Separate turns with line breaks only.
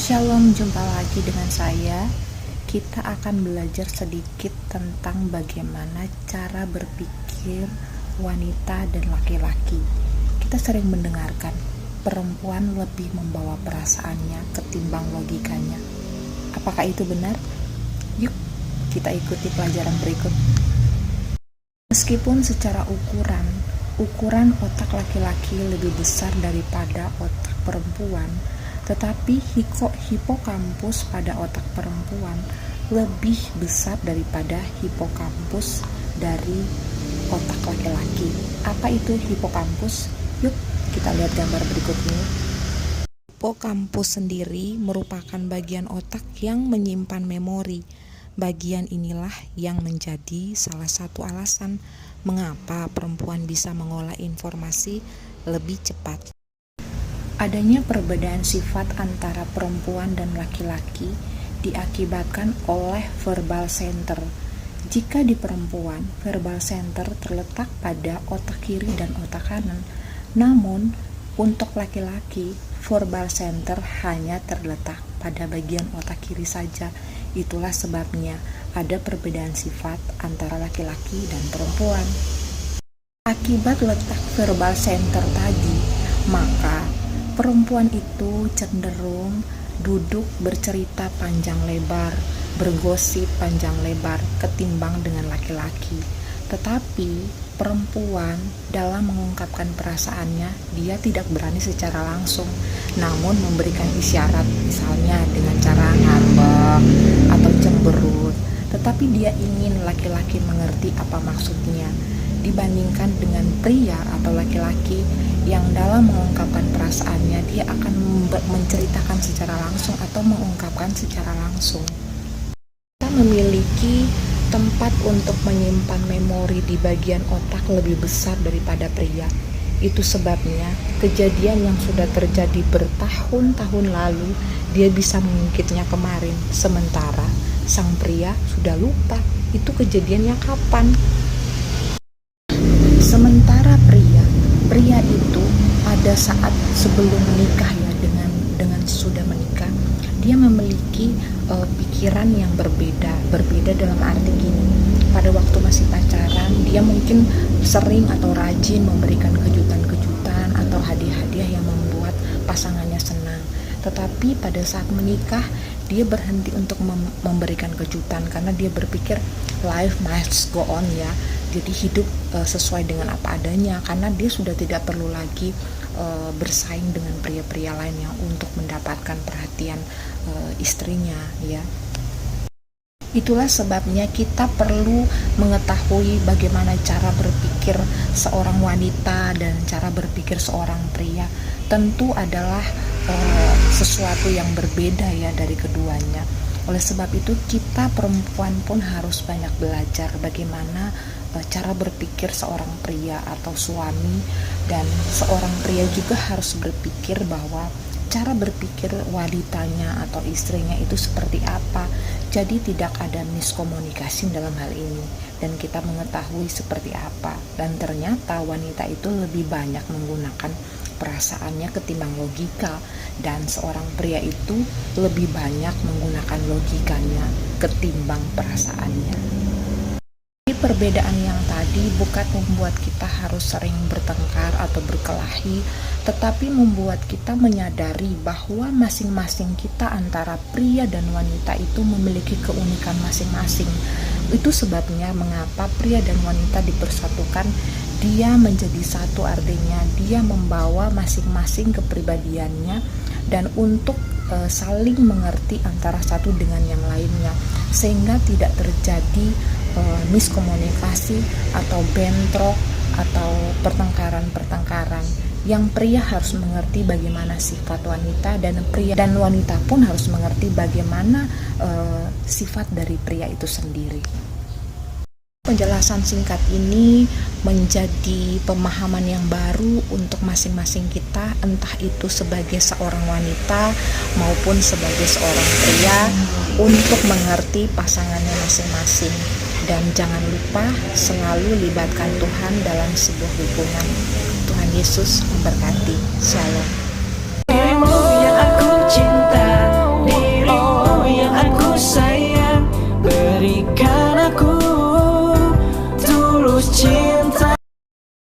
Shalom, jumpa lagi dengan saya. Kita akan belajar sedikit tentang bagaimana cara berpikir wanita dan laki-laki. Kita sering mendengarkan perempuan lebih membawa perasaannya ketimbang logikanya. Apakah itu benar? Yuk, kita ikuti pelajaran berikut. Meskipun secara ukuran otak laki-laki lebih besar daripada otak perempuan, tetapi hipokampus pada otak perempuan lebih besar daripada hipokampus dari otak laki-laki. Apa itu hipokampus? Yuk kita lihat gambar berikut ini. Hipokampus sendiri merupakan bagian otak yang menyimpan memori. Bagian inilah yang menjadi salah satu alasan mengapa perempuan bisa mengolah informasi lebih cepat. Adanya perbedaan sifat antara perempuan dan laki-laki diakibatkan oleh verbal center. Jika di perempuan, verbal center terletak pada otak kiri dan otak kanan. Namun, untuk laki-laki, verbal center hanya terletak pada bagian otak kiri saja. Itulah sebabnya ada perbedaan sifat antara laki-laki dan perempuan. Akibat letak verbal center tadi, maka perempuan itu cenderung duduk bercerita panjang lebar, bergosip panjang lebar ketimbang dengan laki-laki. Tetapi perempuan dalam mengungkapkan perasaannya, dia tidak berani secara langsung, namun memberikan isyarat, misalnya dengan cara ngambek atau cemberut. Tetapi dia ingin laki-laki mengerti apa maksudnya, dibandingkan dengan pria atau laki-laki yang dalam mengungkapkan perasaannya dia akan menceritakan secara langsung atau mengungkapkan secara langsung. Kita memiliki tempat untuk menyimpan memori di bagian otak lebih besar daripada pria. Itu sebabnya kejadian yang sudah terjadi bertahun-tahun lalu dia bisa mengungkitnya kemarin, sementara sang pria sudah lupa itu kejadiannya kapan. Sementara pria itu pada saat sebelum menikah ya, dengan sudah menikah, dia memiliki pikiran yang berbeda dalam arti gini. Pada waktu masih pacaran, dia mungkin sering atau rajin memberikan kejutan-kejutan atau hadiah-hadiah yang membuat pasangannya senang. Tetapi pada saat menikah, dia berhenti untuk memberikan kejutan karena dia berpikir life must go on ya. Jadi hidup sesuai dengan apa adanya, karena dia sudah tidak perlu lagi bersaing dengan pria-pria lain yang untuk mendapatkan perhatian istrinya ya. Itulah sebabnya kita perlu mengetahui bagaimana cara berpikir seorang wanita dan cara berpikir seorang pria. Tentu adalah sesuatu yang berbeda ya dari keduanya. Oleh sebab itu kita perempuan pun harus banyak belajar bagaimana cara berpikir seorang pria atau suami, dan seorang pria juga harus berpikir bahwa cara berpikir wanitanya atau istrinya itu seperti apa. Jadi tidak ada miskomunikasi dalam hal ini dan kita mengetahui seperti apa. Dan ternyata wanita itu lebih banyak menggunakan perasaannya ketimbang logika, dan seorang pria itu lebih banyak menggunakan logikanya ketimbang perasaannya. Perbedaan yang tadi bukan membuat kita harus sering bertengkar atau berkelahi, tetapi membuat kita menyadari bahwa masing-masing kita antara pria dan wanita itu memiliki keunikan masing-masing. Itu sebabnya mengapa pria dan wanita dipersatukan. Dia menjadi satu, artinya dia membawa masing-masing kepribadiannya dan untuk saling mengerti antara satu dengan yang lainnya, sehingga tidak terjadi miskomunikasi atau bentrok atau pertengkaran-pertengkaran. Yang pria harus mengerti bagaimana sifat wanita, dan pria dan wanita pun harus mengerti bagaimana sifat dari pria itu sendiri. Penjelasan singkat ini menjadi pemahaman yang baru untuk masing-masing kita, entah itu sebagai seorang wanita maupun sebagai seorang pria, untuk mengerti pasangannya masing-masing. Dan jangan lupa selalu libatkan Tuhan dalam sebuah hubungan. Tuhan Yesus memberkati. Shalom.
Dirimu yang aku cinta, memberikan